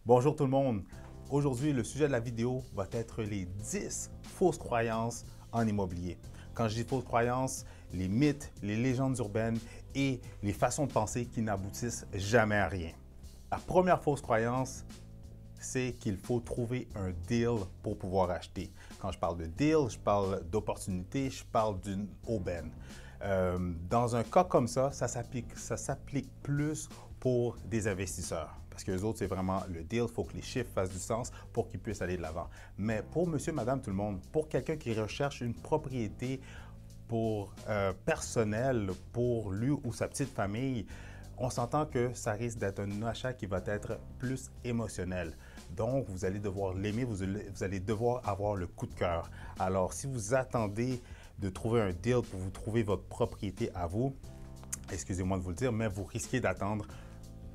Bonjour tout le monde. Aujourd'hui, le sujet de la vidéo va être les 10 fausses croyances en immobilier. Quand je dis fausses croyances, les mythes, les légendes urbaines et les façons de penser qui n'aboutissent jamais à rien. La première fausse croyance, c'est qu'il faut trouver un deal pour pouvoir acheter. Quand je parle de deal, je parle d'opportunité, je parle d'une aubaine. Dans un cas comme ça s'applique plus pour des investisseurs. Parce que les autres, c'est vraiment le deal. Il faut que les chiffres fassent du sens pour qu'ils puissent aller de l'avant. Mais pour monsieur, madame, tout le monde, pour quelqu'un qui recherche une propriété pour personnel, pour lui ou sa petite famille, on s'entend que ça risque d'être un achat qui va être plus émotionnel. Donc, vous allez devoir l'aimer, vous allez devoir avoir le coup de cœur. Alors, si vous attendez de trouver un deal pour vous trouver votre propriété à vous, excusez-moi de vous le dire, mais vous risquez d'attendre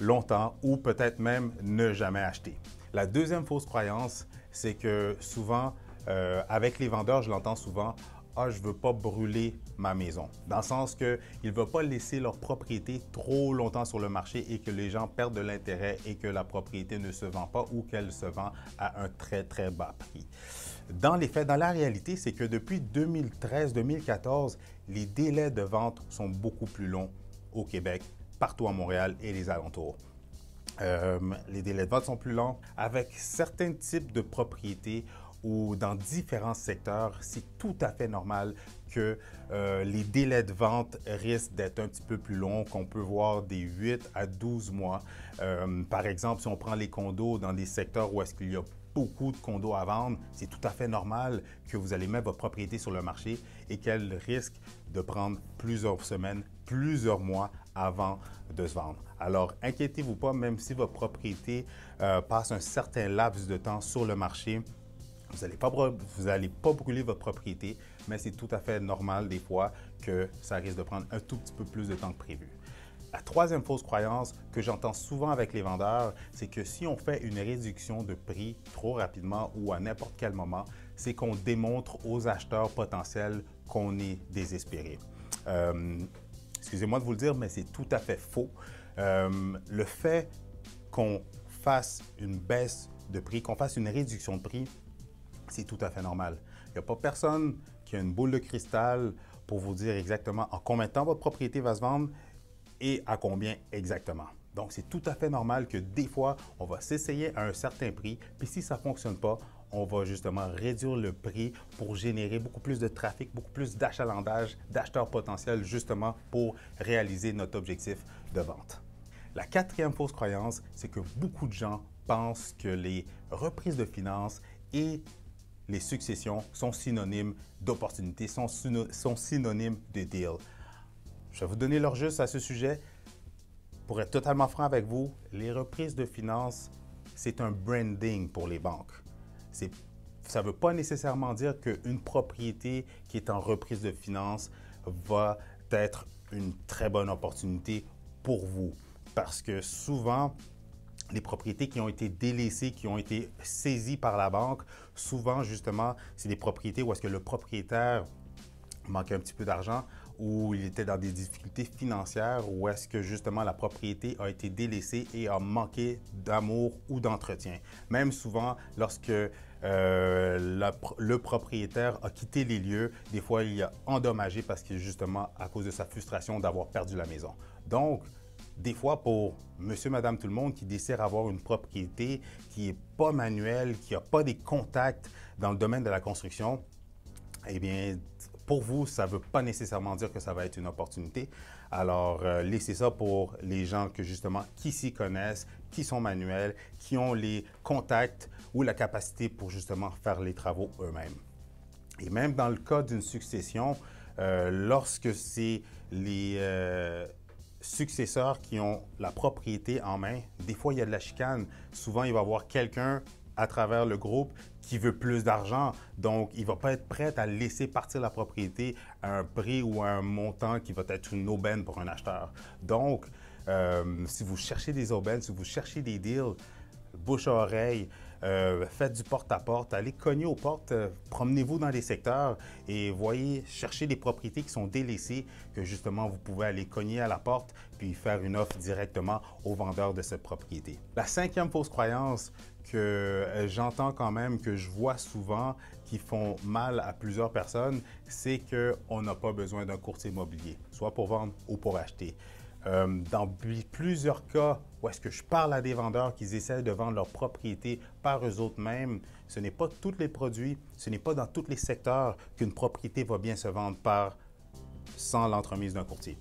longtemps ou peut-être même ne jamais acheter. La deuxième fausse croyance, c'est que souvent, avec les vendeurs, je l'entends souvent, « Ah, je ne veux pas brûler ma maison ». Dans le sens qu'ils ne veulent pas laisser leur propriété trop longtemps sur le marché et que les gens perdent de l'intérêt et que la propriété ne se vend pas ou qu'elle se vend à un très, très bas prix. Dans les faits, dans la réalité, c'est que depuis 2013-2014, les délais de vente sont beaucoup plus longs au Québec, partout à Montréal et les alentours. Les délais de vente sont plus longs. Avec certains types de propriétés ou dans différents secteurs, c'est tout à fait normal que les délais de vente risquent d'être un petit peu plus longs, qu'on peut voir des 8 à 12 mois. Par exemple, si on prend les condos dans des secteurs où est-ce qu'il y a beaucoup de condos à vendre, c'est tout à fait normal que vous allez mettre votre propriété sur le marché et qu'elle risque de prendre plusieurs semaines, plusieurs mois avant de se vendre. Alors, inquiétez-vous pas, même si votre propriété passe un certain laps de temps sur le marché, vous n'allez pas brûler votre propriété, mais c'est tout à fait normal des fois que ça risque de prendre un tout petit peu plus de temps que prévu. La troisième fausse croyance que j'entends souvent avec les vendeurs, c'est que si on fait une réduction de prix trop rapidement ou à n'importe quel moment, c'est qu'on démontre aux acheteurs potentiels qu'on est désespéré. Excusez-moi de vous le dire, mais c'est tout à fait faux. Le fait qu'on fasse une baisse de prix, qu'on fasse une réduction de prix, c'est tout à fait normal. Il n'y a pas personne qui a une boule de cristal pour vous dire exactement en combien de temps votre propriété va se vendre et à combien exactement. Donc, c'est tout à fait normal que des fois, on va s'essayer à un certain prix, puis si ça ne fonctionne pas, on va justement réduire le prix pour générer beaucoup plus de trafic, beaucoup plus d'achalandage, d'acheteurs potentiels, justement pour réaliser notre objectif de vente. La quatrième fausse croyance, c'est que beaucoup de gens pensent que les reprises de finances et les successions sont synonymes d'opportunités, sont synonymes de deal. Je vais vous donner leur juste à ce sujet. Pour être totalement franc avec vous, les reprises de finances, c'est un branding pour les banques. Ça ne veut pas nécessairement dire qu'une propriété qui est en reprise de finances va être une très bonne opportunité pour vous. Parce que souvent, les propriétés qui ont été délaissées, qui ont été saisies par la banque, souvent justement, c'est des propriétés où est-ce que le propriétaire manquait un petit peu d'argent ou il était dans des difficultés financières ou est-ce que justement la propriété a été délaissée et a manqué d'amour ou d'entretien. Même souvent, lorsque le propriétaire a quitté les lieux, des fois il a endommagé parce que justement à cause de sa frustration d'avoir perdu la maison. Donc, des fois, pour monsieur, madame, tout le monde qui désire avoir une propriété qui n'est pas manuelle, qui n'a pas des contacts dans le domaine de la construction, eh bien, pour vous, ça ne veut pas nécessairement dire que ça va être une opportunité. Alors, laissez ça pour les gens qui s'y connaissent, qui sont manuels, qui ont les contacts ou la capacité pour justement faire les travaux eux-mêmes. Et même dans le cas d'une succession, lorsque c'est les successeurs qui ont la propriété en main, des fois, il y a de la chicane. Souvent, il va y avoir quelqu'un à travers le groupe qui veut plus d'argent. Donc, il ne va pas être prêt à laisser partir la propriété à un prix ou à un montant qui va être une aubaine pour un acheteur. Donc, si vous cherchez des aubaines, si vous cherchez des deals, bouche à oreille, faites du porte-à-porte, allez cogner aux portes, promenez-vous dans les secteurs et voyez, cherchez des propriétés qui sont délaissées, que justement vous pouvez aller cogner à la porte puis faire une offre directement au vendeur de cette propriété. La cinquième fausse croyance que j'entends quand même, que je vois souvent, qui font mal à plusieurs personnes, c'est qu'on n'a pas besoin d'un courtier immobilier, soit pour vendre ou pour acheter. Dans plusieurs cas où est-ce que je parle à des vendeurs qui essaient de vendre leur propriété par eux autres mêmes, ce n'est pas tous les produits, ce n'est pas dans tous les secteurs qu'une propriété va bien se vendre sans l'entremise d'un courtier.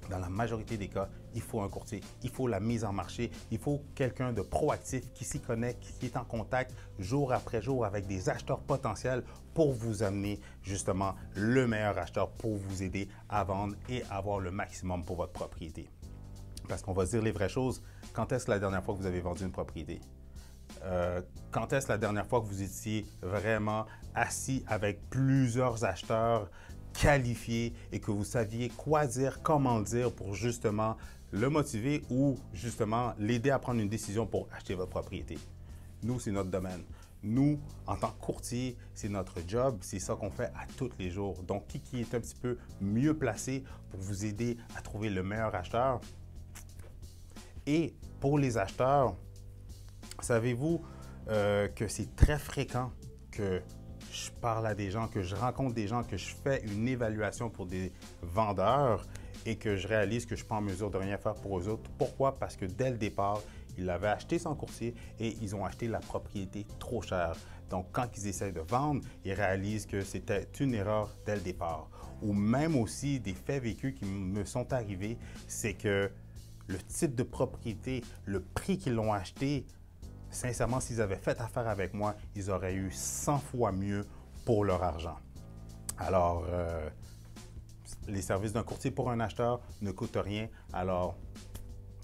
Dans la majorité des cas, il faut un courtier, il faut la mise en marché, il faut quelqu'un de proactif qui s'y connecte, qui est en contact jour après jour avec des acheteurs potentiels pour vous amener justement le meilleur acheteur pour vous aider à vendre et avoir le maximum pour votre propriété. Parce qu'on va se dire les vraies choses, quand est-ce la dernière fois que vous avez vendu une propriété? Quand est-ce la dernière fois que vous étiez vraiment assis avec plusieurs acheteurs qualifié et que vous saviez quoi dire, comment dire pour justement le motiver ou justement l'aider à prendre une décision pour acheter votre propriété? Nous, c'est notre domaine. Nous, en tant que courtier, c'est notre job, c'est ça qu'on fait à tous les jours. Donc, qui est un petit peu mieux placé pour vous aider à trouver le meilleur acheteur? Et pour les acheteurs, savez-vous que c'est très fréquent que je parle à des gens, que je rencontre des gens, que je fais une évaluation pour des vendeurs et que je réalise que je ne suis pas en mesure de rien faire pour eux autres. Pourquoi? Parce que dès le départ, ils avaient acheté sans courtier et ils ont acheté la propriété trop chère. Donc, quand ils essaient de vendre, ils réalisent que c'était une erreur dès le départ. Ou même aussi des faits vécus qui me sont arrivés, c'est que le type de propriété, le prix qu'ils l'ont acheté, sincèrement, s'ils avaient fait affaire avec moi, ils auraient eu 100 fois mieux pour leur argent. Alors, les services d'un courtier pour un acheteur ne coûtent rien. Alors,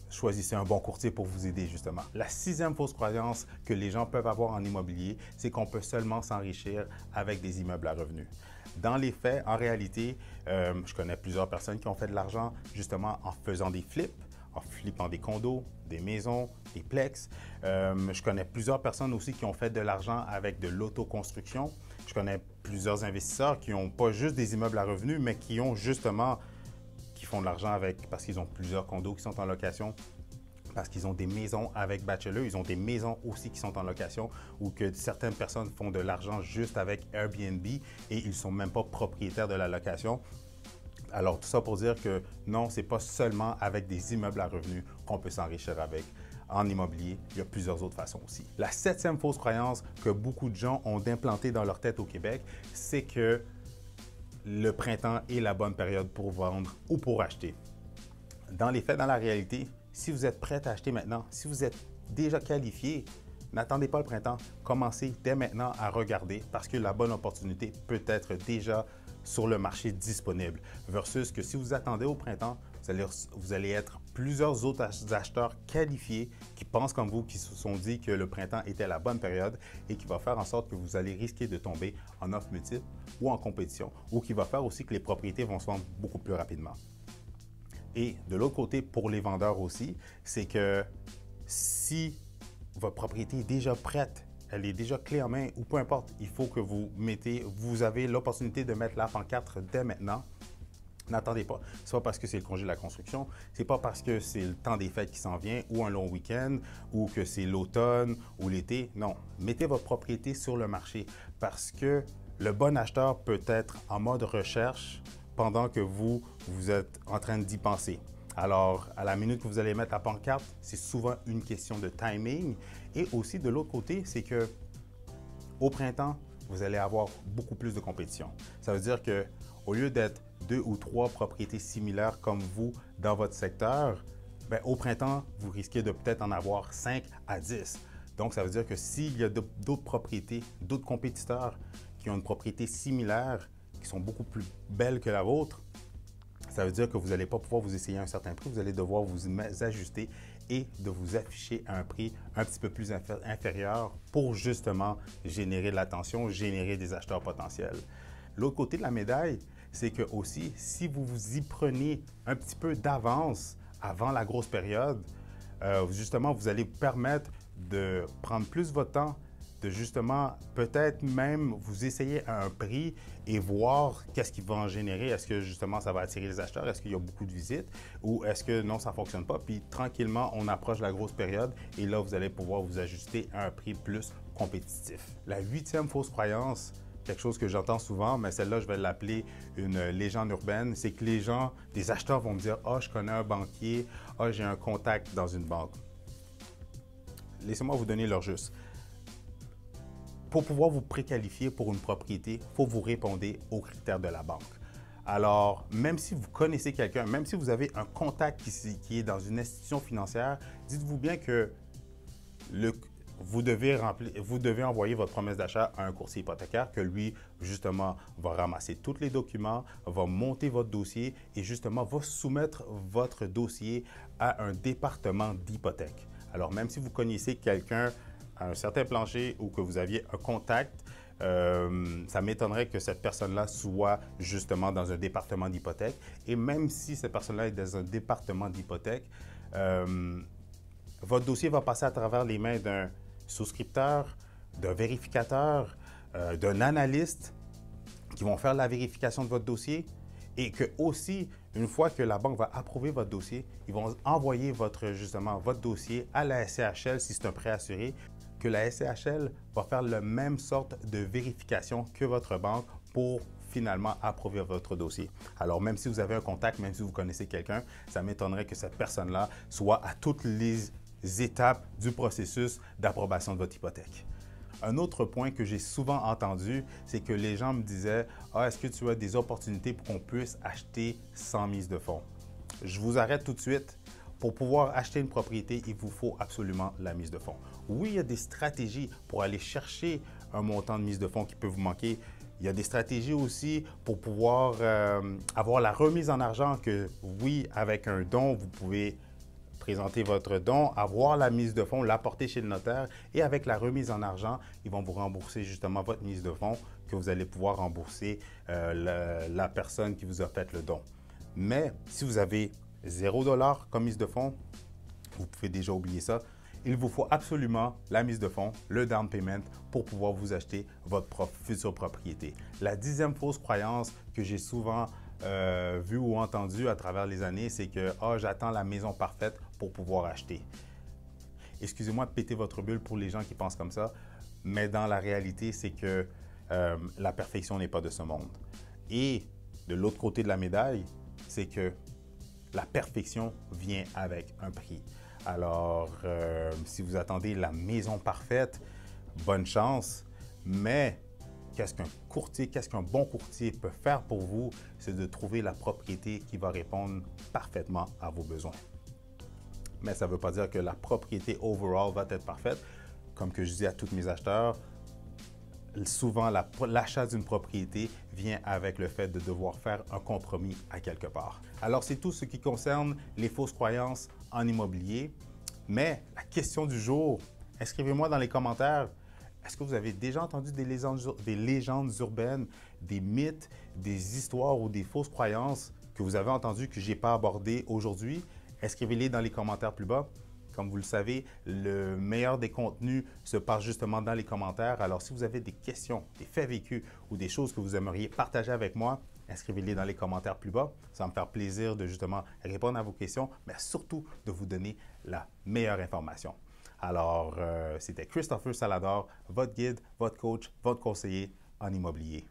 choisissez un bon courtier pour vous aider justement. La sixième fausse croyance que les gens peuvent avoir en immobilier, c'est qu'on peut seulement s'enrichir avec des immeubles à revenus. Dans les faits, en réalité, je connais plusieurs personnes qui ont fait de l'argent justement en faisant des flips, en flippant des condos, des maisons, des plex. Je connais plusieurs personnes aussi qui ont fait de l'argent avec de l'autoconstruction. Je connais plusieurs investisseurs qui n'ont pas juste des immeubles à revenus, mais qui ont justement, qui font de l'argent avec, parce qu'ils ont plusieurs condos qui sont en location, parce qu'ils ont des maisons avec bachelor, ils ont des maisons aussi qui sont en location ou que certaines personnes font de l'argent juste avec Airbnb et ils ne sont même pas propriétaires de la location. Alors, tout ça pour dire que non, ce n'est pas seulement avec des immeubles à revenus qu'on peut s'enrichir avec. En immobilier, il y a plusieurs autres façons aussi. La septième fausse croyance que beaucoup de gens ont d'implanter dans leur tête au Québec, c'est que le printemps est la bonne période pour vendre ou pour acheter. Dans les faits, dans la réalité, si vous êtes prêt à acheter maintenant, si vous êtes déjà qualifié, n'attendez pas le printemps. Commencez dès maintenant à regarder parce que la bonne opportunité peut être déjà sur le marché disponible. Versus que si vous attendez au printemps, vous allez être plusieurs autres acheteurs qualifiés qui pensent comme vous, qui se sont dit que le printemps était la bonne période et qui va faire en sorte que vous allez risquer de tomber en offre multiple ou en compétition ou qui va faire aussi que les propriétés vont se vendre beaucoup plus rapidement. Et de l'autre côté, pour les vendeurs aussi, c'est que si votre propriété est déjà prête, elle est déjà clé en main ou peu importe, il faut que vous avez l'opportunité de mettre la pancarte dès maintenant. N'attendez pas. Ce n'est pas parce que c'est le congé de la construction, ce n'est pas parce que c'est le temps des fêtes qui s'en vient ou un long week-end ou que c'est l'automne ou l'été. Non, mettez votre propriété sur le marché parce que le bon acheteur peut être en mode recherche pendant que vous êtes en train d'y penser. Alors, à la minute que vous allez mettre la pancarte, c'est souvent une question de timing. Et aussi, de l'autre côté, c'est que au printemps, vous allez avoir beaucoup plus de compétition. Ça veut dire qu'au lieu d'être 2 ou 3 propriétés similaires comme vous dans votre secteur, bien, au printemps, vous risquez de peut-être en avoir 5 à 10. Donc, ça veut dire que s'il y a d'autres propriétés, d'autres compétiteurs qui ont une propriété similaire, qui sont beaucoup plus belles que la vôtre, ça veut dire que vous n'allez pas pouvoir vous essayer à un certain prix, vous allez devoir vous ajuster et de vous afficher à un prix un petit peu plus inférieur pour justement générer de l'attention, générer des acheteurs potentiels. L'autre côté de la médaille, c'est que aussi, si vous vous y prenez un petit peu d'avance avant la grosse période, justement, vous allez permettre de prendre plus votre temps, de justement peut-être même vous essayer à un prix et voir qu'est-ce qui va en générer. Est-ce que justement ça va attirer les acheteurs? Est-ce qu'il y a beaucoup de visites? Ou est-ce que non, ça ne fonctionne pas? Puis tranquillement, on approche la grosse période et là, vous allez pouvoir vous ajuster à un prix plus compétitif. La 8e fausse croyance, quelque chose que j'entends souvent, mais celle-là, je vais l'appeler une légende urbaine, c'est que les gens, des acheteurs vont me dire « Ah, je connais un banquier, ah, j'ai un contact dans une banque. » Laissez-moi vous donner leur juste. Pour pouvoir vous préqualifier pour une propriété, il faut vous répondre aux critères de la banque. Alors, même si vous connaissez quelqu'un, même si vous avez un contact qui est dans une institution financière, dites-vous bien que vous devez envoyer votre promesse d'achat à un courtier hypothécaire que lui, justement, va ramasser tous les documents, va monter votre dossier et justement va soumettre votre dossier à un département d'hypothèque. Alors, même si vous connaissez quelqu'un à un certain plancher ou que vous aviez un contact, ça m'étonnerait que cette personne-là soit justement dans un département d'hypothèque. Et même si cette personne-là est dans un département d'hypothèque, votre dossier va passer à travers les mains d'un souscripteur, d'un vérificateur, d'un analyste qui vont faire la vérification de votre dossier et que aussi, une fois que la banque va approuver votre dossier, ils vont envoyer votre dossier à la SCHL si c'est un prêt assuré, que la SCHL va faire la même sorte de vérification que votre banque pour finalement approuver votre dossier. Alors, même si vous avez un contact, même si vous connaissez quelqu'un, ça m'étonnerait que cette personne-là soit à toutes les étapes du processus d'approbation de votre hypothèque. Un autre point que j'ai souvent entendu, c'est que les gens me disaient « Ah, est-ce que tu as des opportunités pour qu'on puisse acheter sans mise de fonds? » Je vous arrête tout de suite. Pour pouvoir acheter une propriété, il vous faut absolument la mise de fonds. Oui, il y a des stratégies pour aller chercher un montant de mise de fonds qui peut vous manquer. Il y a des stratégies aussi pour pouvoir avoir la remise en argent que, oui, avec un don, vous pouvez présenter votre don, avoir la mise de fonds, l'apporter chez le notaire et avec la remise en argent, ils vont vous rembourser justement votre mise de fonds que vous allez pouvoir rembourser la personne qui vous a fait le don. Mais si vous avez 0 $ comme mise de fonds, vous pouvez déjà oublier ça. Il vous faut absolument la mise de fonds, le down payment pour pouvoir vous acheter votre future propriété. La 10e fausse croyance que j'ai souvent vue ou entendue à travers les années, c'est que « Ah, j'attends la maison parfaite pour pouvoir acheter. » Excusez-moi de péter votre bulle pour les gens qui pensent comme ça, mais dans la réalité, c'est que la perfection n'est pas de ce monde. Et de l'autre côté de la médaille, c'est que la perfection vient avec un prix. Alors, si vous attendez la maison parfaite, bonne chance, mais qu'est-ce qu'un bon courtier peut faire pour vous, c'est de trouver la propriété qui va répondre parfaitement à vos besoins. Mais ça ne veut pas dire que la propriété overall va être parfaite. Comme que je dis à tous mes acheteurs, souvent, l'achat d'une propriété vient avec le fait de devoir faire un compromis à quelque part. Alors, c'est tout ce qui concerne les fausses croyances en immobilier. Mais la question du jour, inscrivez-moi dans les commentaires. Est-ce que vous avez déjà entendu des légendes urbaines, des mythes, des histoires ou des fausses croyances que vous avez entendues que je n'ai pas abordées aujourd'hui? Inscrivez-les dans les commentaires plus bas. Comme vous le savez, le meilleur des contenus se passe justement dans les commentaires. Alors, si vous avez des questions, des faits vécus ou des choses que vous aimeriez partager avec moi, inscrivez-les dans les commentaires plus bas. Ça va me faire plaisir de justement répondre à vos questions, mais surtout de vous donner la meilleure information. Alors, c'était Christopher Salador, votre guide, votre coach, votre conseiller en immobilier.